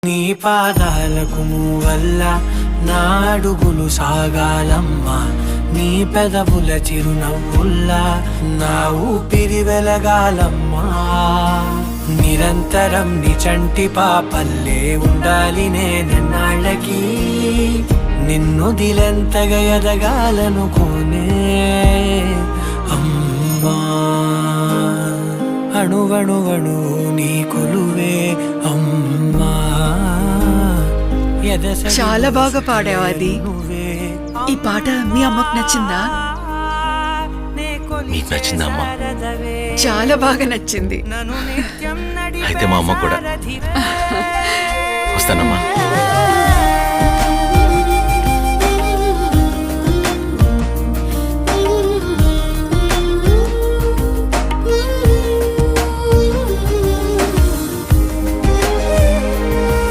నీ పాదాలకు వల్ల నా అడుగులు సాగాలమ్మా, నీ పెదవుల చిరునవ్వుల్లా నా ఊపిరి వెలగాలమ్మా. నిరంతరం నీ చంటి పాపల్లే ఉండాలి నేనెన్నాళ్ళకి, నిన్ను దిలెంతగా ఎదగాలనుకోనే అమ్మా. అణువణువణు నీ కొలువే అమ్మా. చాలా బాగా పాడావు. అది ఈ పాట మీ అమ్మకు నచ్చిందా? మీకు నచ్చిందా అమ్మా? చాలా బాగా నచ్చింది. అయితే మా అమ్మ కూడా. వస్తానమ్మా.